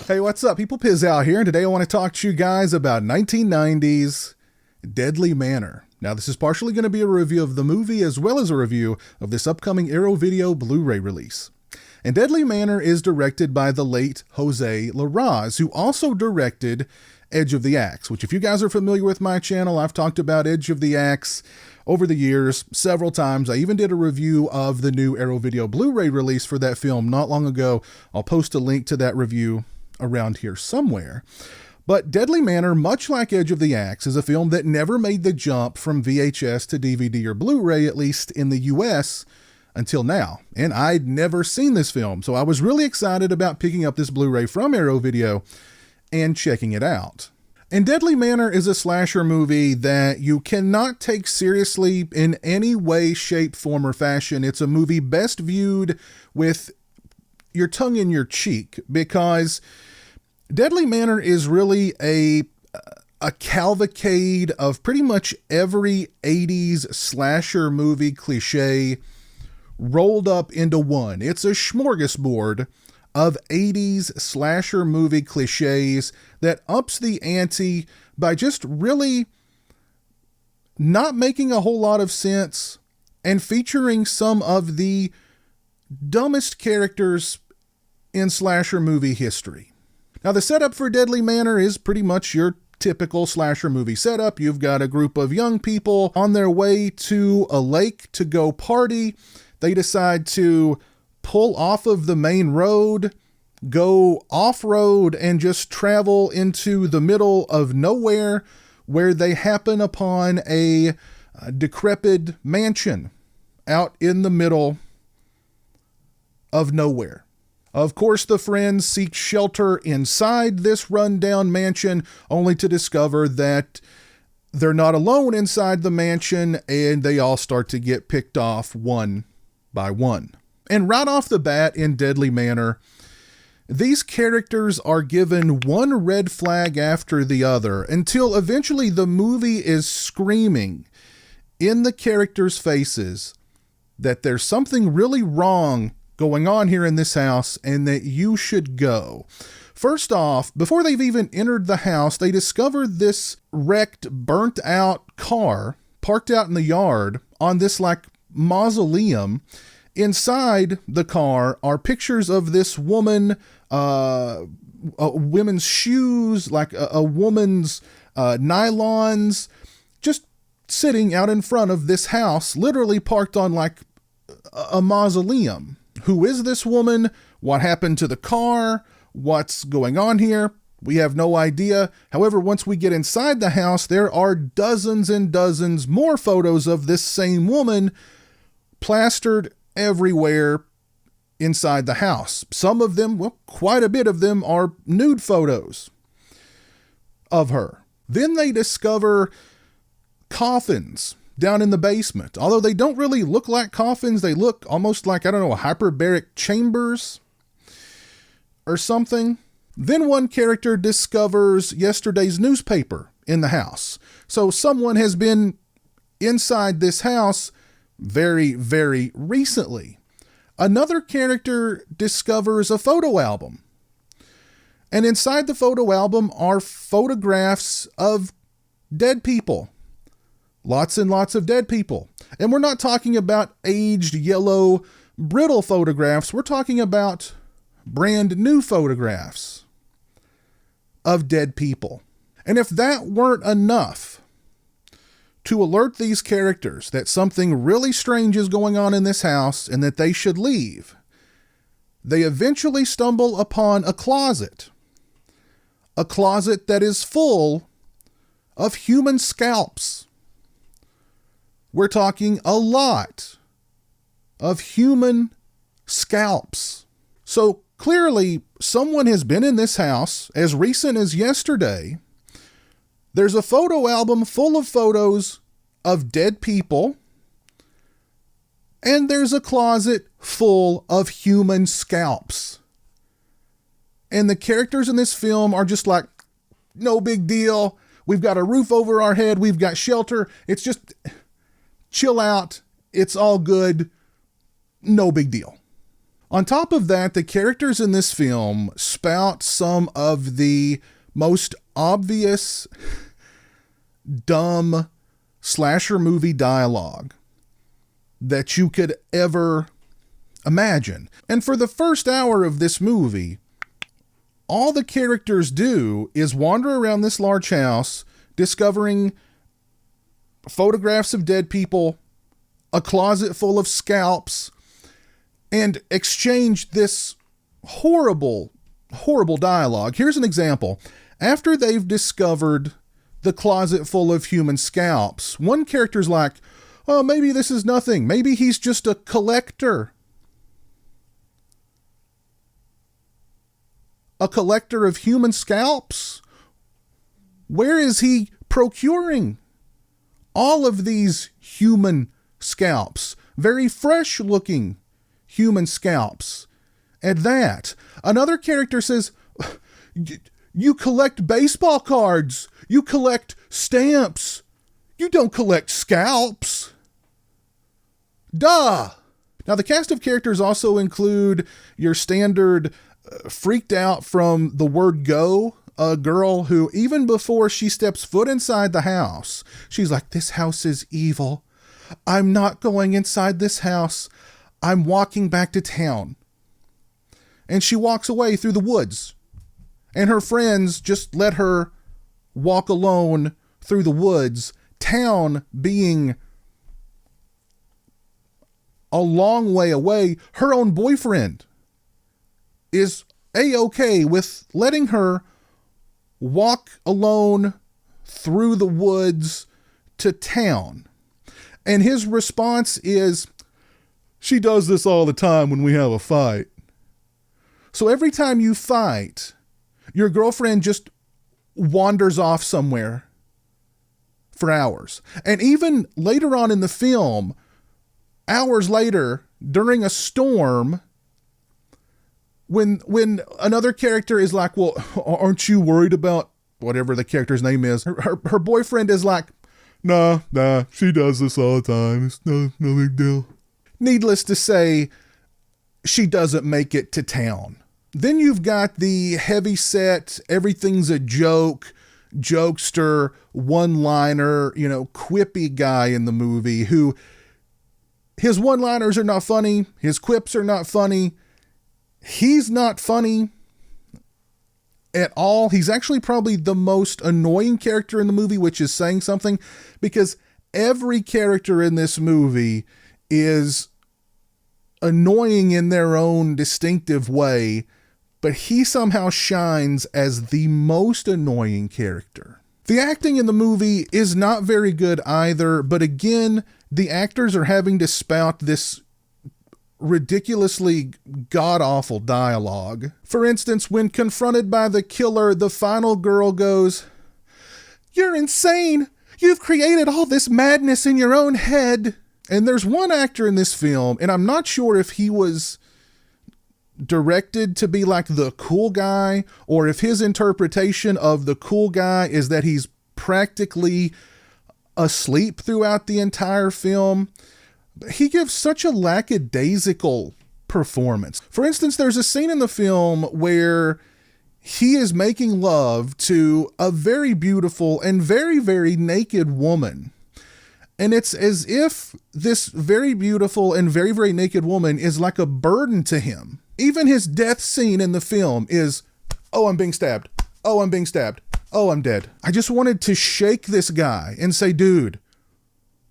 Hey, what's up? People pizowell here, and today I want to talk to you guys about 1990's Deadly Manor. Now, this is partially going to be a review of the movie as well as a review of this upcoming Arrow Video Blu-ray release. And Deadly Manor is directed by the late Jose Larraz, who also directed Edge of the Axe, which if you guys are familiar with my channel, I've talked about Edge of the Axe over the years several times. I even did a review of the new Arrow Video Blu-ray release for that film not long ago. I'll post a link to that review around here somewhere. But Deadly Manor, much like Edge of the Axe, is a film that never made the jump from VHS to DVD or Blu-ray, at least in the US, until now. And I'd never seen this film, so I was really excited about picking up this Blu-ray from Arrow Video and checking it out. And Deadly Manor is a slasher movie that you cannot take seriously in any way, shape, form, or fashion. It's a movie best viewed with your tongue in your cheek, because Deadly Manor is really a cavalcade of pretty much every 80s slasher movie cliche rolled up into one. It's a smorgasbord of 80s slasher movie cliches that ups the ante by just really not making a whole lot of sense and featuring some of the dumbest characters in slasher movie history. Now, the setup for Deadly Manor is pretty much your typical slasher movie setup. You've got a group of young people on their way to a lake to go party. They decide to pull off of the main road, go off-road, and just travel into the middle of nowhere, where they happen upon a decrepit mansion out in the middle of nowhere. Of course, the friends seek shelter inside this rundown mansion, only to discover that they're not alone inside the mansion, and they all start to get picked off one by one. And right off the bat in Deadly Manor, these characters are given one red flag after the other, until eventually the movie is screaming in the characters' faces that there's something really wrong going on here in this house, and that you should go. First off, before they've even entered the house, they discover this wrecked, burnt out car parked out in the yard on this like mausoleum. Inside the car are pictures of this woman, women's shoes, like a woman's nylons, just sitting out in front of this house, literally parked on like a mausoleum. Who is this woman? What happened to the car? What's going on here? We have no idea. However, once we get inside the house, there are dozens and dozens more photos of this same woman plastered everywhere inside the house. Some of them, well, quite a bit of them, are nude photos of her. Then they discover coffins down in the basement. Although they don't really look like coffins, they look almost like, I don't know, hyperbaric chambers or something. Then one character discovers yesterday's newspaper in the house. So someone has been inside this house very, very recently. Another character discovers a photo album. And inside the photo album are photographs of dead people. Lots and lots of dead people. And we're not talking about aged, yellow, brittle photographs. We're talking about brand new photographs of dead people. And if that weren't enough to alert these characters that something really strange is going on in this house and that they should leave, they eventually stumble upon a closet. A closet that is full of human scalps. We're talking a lot of human scalps. So clearly, someone has been in this house as recent as yesterday. There's a photo album full of photos of dead people. And there's a closet full of human scalps. And the characters in this film are just like, no big deal. We've got a roof over our head. We've got shelter. It's just chill out. It's all good. No big deal. On top of that, the characters in this film spout some of the most obvious, dumb slasher movie dialogue that you could ever imagine. And for the first hour of this movie, all the characters do is wander around this large house, discovering photographs of dead people, a closet full of scalps, and exchange this horrible, horrible dialogue. Here's an example. After they've discovered the closet full of human scalps, one character's like, oh, maybe this is nothing. Maybe he's just a collector. A collector of human scalps? Where is he procuring all of these human scalps? Very fresh looking human scalps. At that, another character says, you collect baseball cards. You collect stamps. You don't collect scalps. Duh. Now, the cast of characters also include your standard freaked out from the word go, a girl who, even before she steps foot inside the house, she's like, this house is evil. I'm not going inside this house. I'm walking back to town. And she walks away through the woods. And her friends just let her walk alone through the woods. Town being a long way away. Her own boyfriend is A-okay with letting her walk alone through the woods to town. And his response is, she does this all the time when we have a fight. So every time you fight, your girlfriend just wanders off somewhere for hours. And even later on in the film, hours later, during a storm, when another character is like, well, aren't you worried about whatever the character's name is? Her boyfriend is like, nah, she does this all the time. It's no big deal. Needless to say, she doesn't make it to town. Then you've got the heavy-set, everything's a joke, jokester, one-liner, quippy guy in the movie who, his one-liners are not funny, his quips are not funny, he's not funny at all. He's actually probably the most annoying character in the movie, which is saying something, because every character in this movie is annoying in their own distinctive way, but he somehow shines as the most annoying character. The acting in the movie is not very good either, but again, the actors are having to spout this ridiculously god-awful dialogue. For instance, when confronted by the killer, the final girl goes, "You're insane! You've created all this madness in your own head." And there's one actor in this film, and I'm not sure if he was directed to be like the cool guy, or if his interpretation of the cool guy is that he's practically asleep throughout the entire film. He gives such a lackadaisical performance. For instance, there's a scene in the film where he is making love to a very beautiful and very, very naked woman. And it's as if this very beautiful and very, very naked woman is like a burden to him. Even his death scene in the film is, oh, I'm being stabbed. Oh, I'm being stabbed. Oh, I'm dead. I just wanted to shake this guy and say, dude,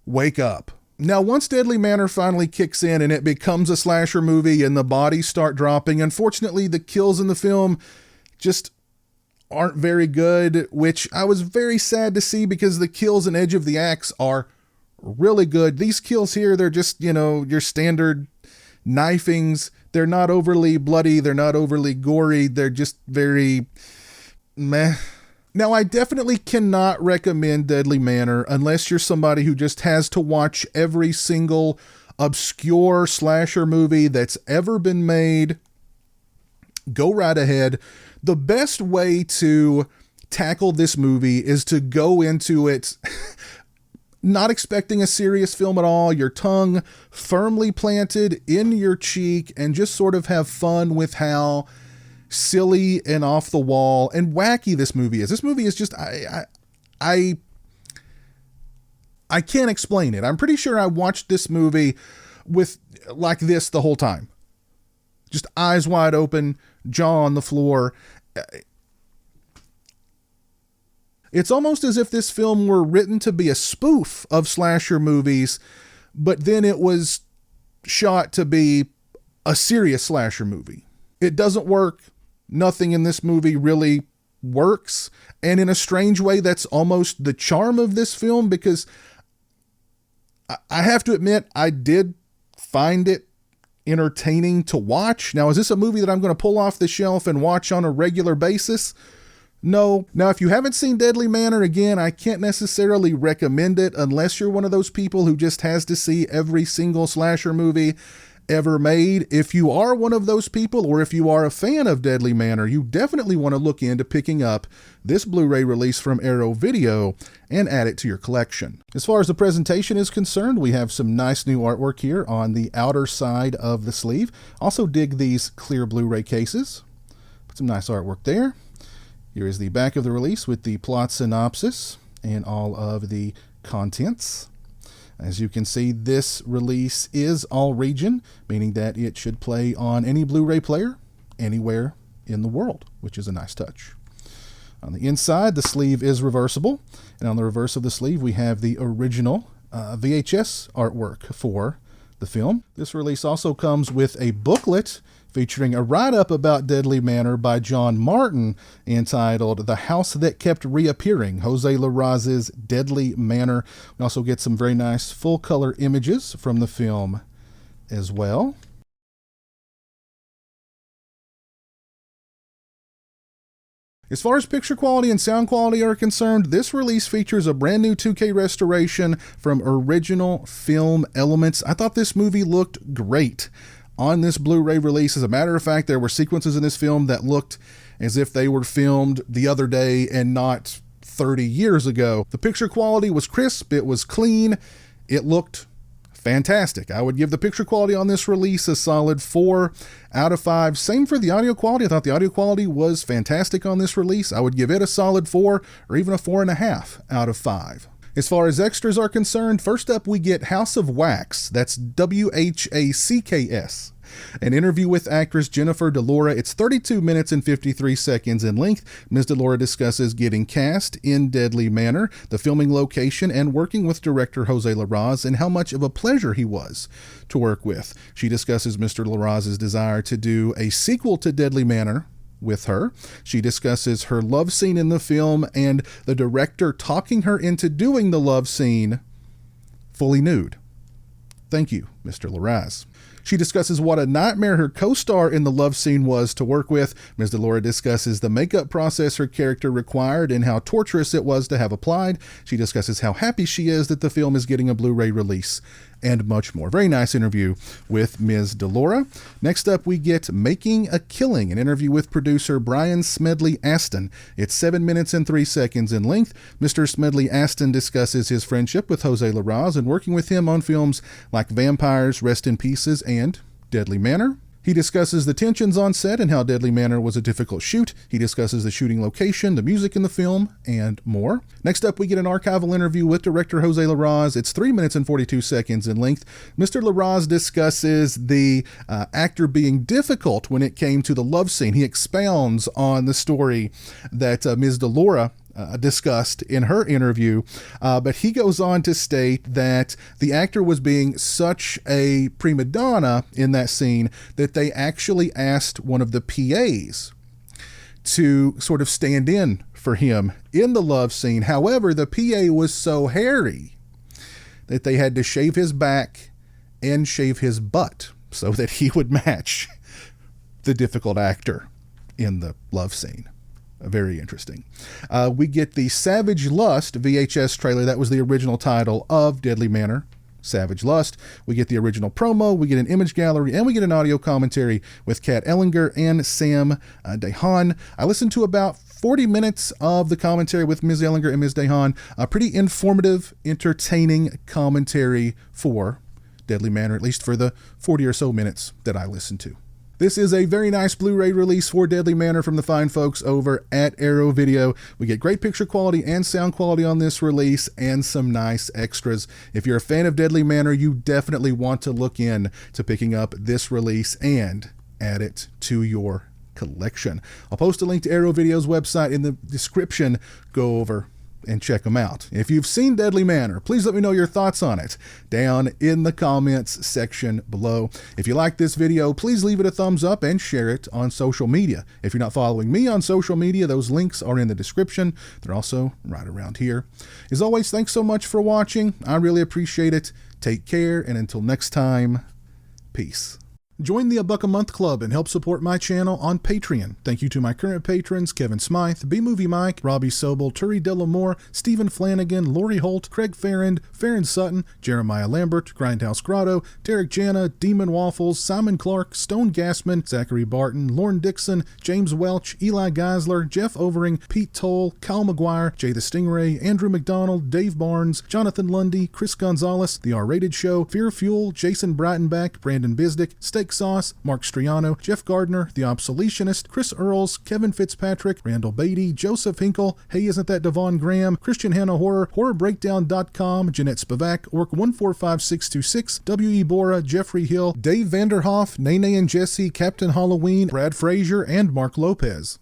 wake up. Now, once Deadly Manor finally kicks in and it becomes a slasher movie and the bodies start dropping, unfortunately, the kills in the film just aren't very good, which I was very sad to see because the kills in Edge of the Axe are really good. These kills here, they're just, your standard knifings. They're not overly bloody. They're not overly gory. They're just very meh. Now, I definitely cannot recommend Deadly Manor unless you're somebody who just has to watch every single obscure slasher movie that's ever been made. Go right ahead. The best way to tackle this movie is to go into it not expecting a serious film at all, your tongue firmly planted in your cheek, and just sort of have fun with how silly and off the wall and wacky this movie is. This movie is just, I can't explain it. I'm pretty sure I watched this movie with like this the whole time. Just eyes wide open, jaw on the floor. It's almost as if this film were written to be a spoof of slasher movies, but then it was shot to be a serious slasher movie. It doesn't work. Nothing in this movie really works. And in a strange way, that's almost the charm of this film, because I have to admit, I did find it entertaining to watch. Now, is this a movie that I'm going to pull off the shelf and watch on a regular basis? No. Now, if you haven't seen Deadly Manor, again, I can't necessarily recommend it unless you're one of those people who just has to see every single slasher movie ever made. If you are one of those people, or if you are a fan of Deadly Manor, you definitely want to look into picking up this Blu-ray release from Arrow Video and add it to your collection. As far as the presentation is concerned, we have some nice new artwork here on the outer side of the sleeve. Also dig these clear Blu-ray cases. Put some nice artwork there. Here is the back of the release with the plot synopsis and all of the contents. As you can see, this release is all region, meaning that it should play on any Blu-ray player anywhere in the world, which is a nice touch. On the inside, the sleeve is reversible, and on the reverse of the sleeve, we have the original VHS artwork for the film. This release also comes with a booklet featuring a write-up about Deadly Manor by John Martin entitled The House That Kept Reappearing, Jose Larraz's Deadly Manor. We also get some very nice full-color images from the film as well. As far as picture quality and sound quality are concerned, this release features a brand new 2K restoration from original film elements. I thought this movie looked great on this Blu-ray release. As a matter of fact, there were sequences in this film that looked as if they were filmed the other day and not 30 years ago. The picture quality was crisp, it was clean, it looked fantastic. I would give the picture quality on this release a solid 4 out of 5. Same for the audio quality. I thought the audio quality was fantastic on this release. I would give it a solid 4 or even a 4.5 out of 5. As far as extras are concerned, first up we get House of Wax. That's WHACKS. An interview with actress Jennifer Delora. It's 32 minutes and 53 seconds in length. Ms. Delora discusses getting cast in Deadly Manor, the filming location, and working with director Jose Larraz, and how much of a pleasure he was to work with. She discusses Mr. Larraz's desire to do a sequel to Deadly Manor with her. She discusses her love scene in the film and the director talking her into doing the love scene fully nude. Thank you, Mr. Larraz. She discusses what a nightmare her co-star in the love scene was to work with. Ms. Delora discusses the makeup process her character required and how torturous it was to have applied. She discusses how happy she is that the film is getting a Blu-ray release, and much more. Very nice interview with Ms. Delora. Next up, we get Making a Killing, an interview with producer Brian Smedley Aston. It's 7 minutes and 3 seconds in length. Mr. Smedley Aston discusses his friendship with Jose Larraz and working with him on films like Vampires, Rest in Pieces, and Deadly Manor. He discusses the tensions on set and how Deadly Manor was a difficult shoot. He discusses the shooting location, the music in the film, and more. Next up, we get an archival interview with director Jose Larraz. It's 3 minutes and 42 seconds in length. Mr. Larraz discusses the actor being difficult when it came to the love scene. He expounds on the story that Ms. Delora discussed in her interview, but he goes on to state that the actor was being such a prima donna in that scene that they actually asked one of the PAs to sort of stand in for him in the love scene. However, the PA was so hairy that they had to shave his back and shave his butt so that he would match the difficult actor in the love scene. Very interesting. We get the Savage Lust VHS trailer. That was the original title of Deadly Manor, Savage Lust. We get the original promo, we get an image gallery, and we get an audio commentary with Kat Ellinger and Sam DeHaan. I listened to about 40 minutes of the commentary with Ms. Ellinger and Ms. Dehan. A pretty informative, entertaining commentary for Deadly Manor, at least for the 40 or so minutes that I listened to. This is a very nice Blu-ray release for Deadly Manor from the fine folks over at Arrow Video. We get great picture quality and sound quality on this release and some nice extras. If you're a fan of Deadly Manor, you definitely want to look in to picking up this release and add it to your collection. I'll post a link to Arrow Video's website in the description. Go over and check them out. If you've seen Deadly Manor, please let me know your thoughts on it down in the comments section below. If you like this video, please leave it a thumbs up and share it on social media. If you're not following me on social media, those links are in the description. They're also right around here. As always, thanks so much for watching. I really appreciate it. Take care, and until next time, peace. Join the $1 a Month Club and help support my channel on Patreon. Thank you to my current patrons, Kevin Smythe, B-Movie Mike, Robbie Sobel, Turi Delamore, Stephen Flanagan, Lori Holt, Craig Farrand, Farron Sutton, Jeremiah Lambert, Grindhouse Grotto, Derek Jana, Demon Waffles, Simon Clark, Stone Gassman, Zachary Barton, Lauren Dixon, James Welch, Eli Geisler, Jeff Overing, Pete Toll, Kyle McGuire, Jay the Stingray, Andrew McDonald, Dave Barnes, Jonathan Lundy, Chris Gonzalez, The R-Rated Show, Fear Fuel, Jason Breitenbach, Brandon Bisdick, Steak Sauce, Mark Striano, Jeff Gardner, The Obsoletionist, Chris Earls, Kevin Fitzpatrick, Randall Beatty, Joseph Hinkle, Hey Isn't That Devon Graham, Christian Hannah Horror, HorrorBreakdown.com, Jeanette Spivak, Orc145626, W.E. Bora, Jeffrey Hill, Dave Vanderhoff, Nene and Jesse, Captain Halloween, Brad Frazier, and Mark Lopez.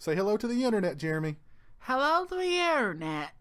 Say hello to the internet, Jeremy. Hello to the internet.